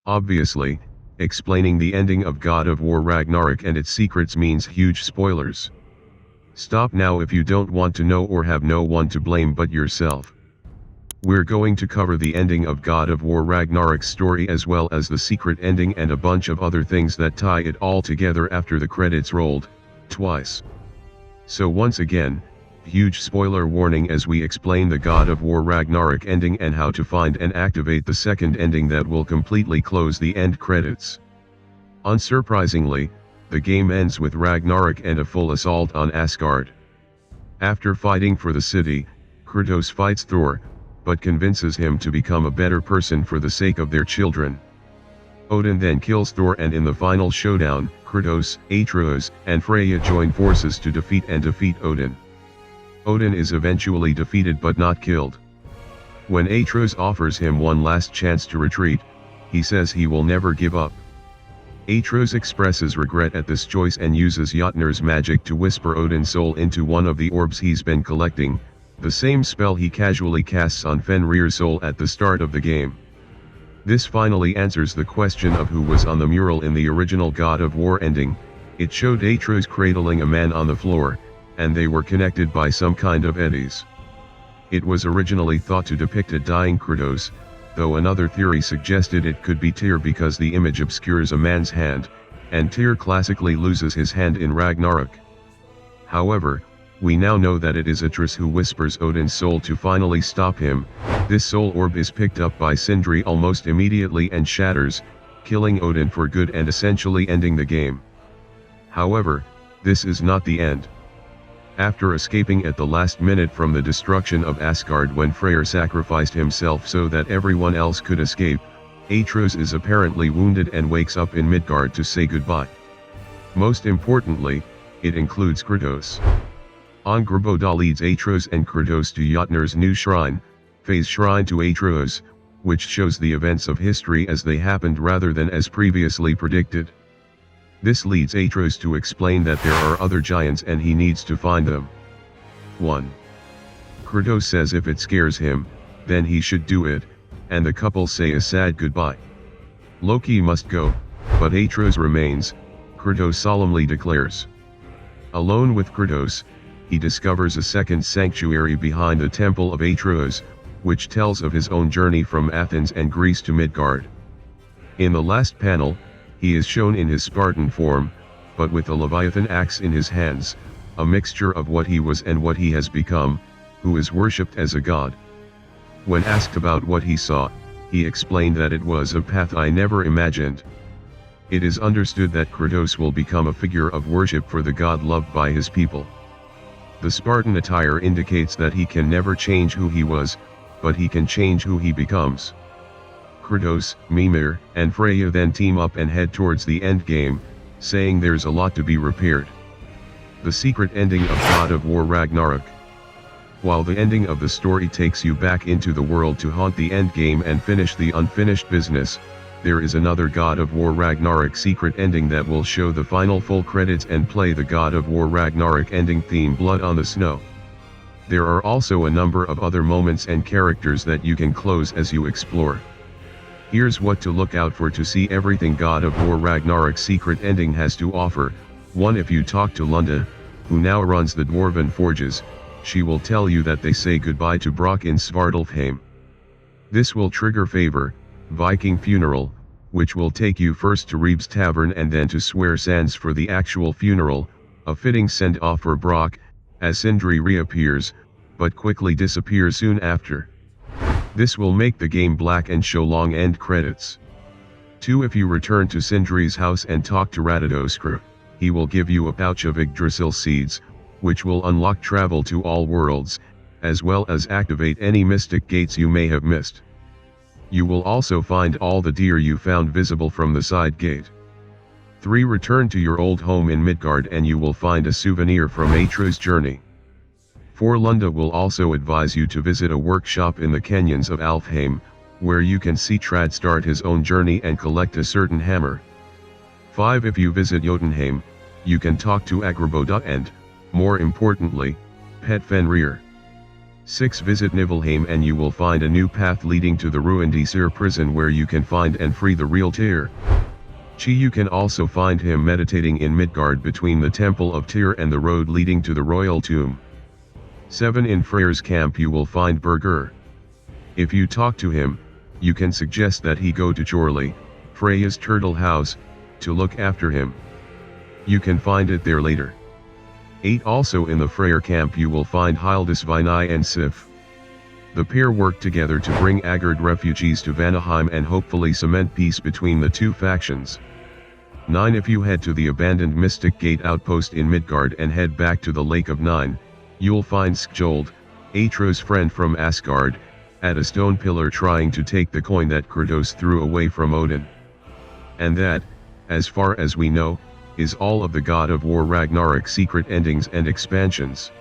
Obviously, explaining the ending of God of War Ragnarok and its secrets means huge spoilers. Stop now if you don't want to know or have no one to blame but yourself. We're going to cover the ending of God of War Ragnarok's story as well as the secret ending and a bunch of other things that tie it all together after the credits rolled, twice. So once again, huge spoiler warning as we explain the God of War Ragnarok ending and how to find and activate the second ending that will completely close the end credits. Unsurprisingly, the game ends with Ragnarok and a full assault on Asgard. After fighting for the city, Kratos fights Thor, but convinces him to become a better person for the sake of their children. Odin then kills Thor, and in the final showdown, Kratos, Atreus, and Freya join forces to defeat Odin. Odin is eventually defeated but not killed. When Atreus offers him one last chance to retreat, he says he will never give up. Atreus expresses regret at this choice and uses Jotnar's magic to whisper Odin's soul into one of the orbs he's been collecting, the same spell he casually casts on Fenrir's soul at the start of the game. This finally answers the question of who was on the mural in the original God of War ending. It showed Atreus cradling a man on the floor, and they were connected by some kind of eddies. It was originally thought to depict a dying Kratos, though another theory suggested it could be Tyr because the image obscures a man's hand, and Tyr classically loses his hand in Ragnarok. However, we now know that it is Atreus who whispers Odin's soul to finally stop him. This soul orb is picked up by Sindri almost immediately and shatters, killing Odin for good and essentially ending the game. However, this is not the end. After escaping at the last minute from the destruction of Asgard when Freyr sacrificed himself so that everyone else could escape, Atreus is apparently wounded and wakes up in Midgard to say goodbye. Most importantly, it includes Kratos. Angrboda leads Atreus and Kratos to Jotnar's new shrine, Phase Shrine to Atreus, which shows the events of history as they happened rather than as previously predicted. This leads Atreus to explain that there are other giants and he needs to find them. 1. Kratos says if it scares him, then he should do it, and the couple say a sad goodbye. Loki must go, but Atreus remains, Kratos solemnly declares. Alone with Kratos, he discovers a second sanctuary behind the Temple of Atreus, which tells of his own journey from Athens and Greece to Midgard. In the last panel, he is shown in his Spartan form, but with a Leviathan axe in his hands, a mixture of what he was and what he has become, who is worshipped as a god. When asked about what he saw, he explained that it was a path I never imagined. It is understood that Kratos will become a figure of worship for the god loved by his people. The Spartan attire indicates that he can never change who he was, but he can change who he becomes. Kratos, Mimir, and Freya then team up and head towards the end game, saying there's a lot to be repaired. The secret ending of God of War Ragnarok. While the ending of the story takes you back into the world to haunt the end game and finish the unfinished business, there is another God of War Ragnarok secret ending that will show the final full credits and play the God of War Ragnarok ending theme Blood on the Snow. There are also a number of other moments and characters that you can close as you explore. Here's what to look out for to see everything God of War Ragnarok secret ending has to offer. 1. If you talk to Lunda, who now runs the Dwarven Forges, she will tell you that they say goodbye to Brock in Svartalfheim. This will trigger Favor, Viking Funeral, which will take you first to Reeves Tavern and then to Swear Sands for the actual funeral, a fitting send-off for Brock, as Sindri reappears, but quickly disappears soon after. This will make the game black and show long end credits. 2. If you return to Sindri's house and talk to Ratatoskr, he will give you a pouch of Yggdrasil seeds, which will unlock travel to all worlds, as well as activate any mystic gates you may have missed. You will also find all the deer you found visible from the side gate. 3. Return to your old home in Midgard and you will find a souvenir from Atreus' journey. 4. Lunda will also advise you to visit a workshop in the canyons of Alfheim, where you can see Trad start his own journey and collect a certain hammer. 5. If you visit Jotunheim, you can talk to Angrboda and, more importantly, pet Fenrir. 6. Visit Niflheim and you will find a new path leading to the ruined Aesir prison where you can find and free the real Tyr. You can also find him meditating in Midgard between the Temple of Tyr and the road leading to the royal tomb. 7. In Freyr's camp you will find Birgir. If you talk to him, you can suggest that he go to Chorley, Freya's turtle house, to look after him. You can find it there later. 8. Also in the Freyr camp you will find Hildisvini and Sif. The pair work together to bring Agard refugees to Vanaheim and hopefully cement peace between the two factions. 9. If you head to the abandoned Mystic Gate outpost in Midgard and head back to the Lake of Nine, you'll find Skjold, Atreus' friend from Asgard, at a stone pillar trying to take the coin that Kratos threw away from Odin. And that, as far as we know, is all of the God of War Ragnarok secret endings and expansions.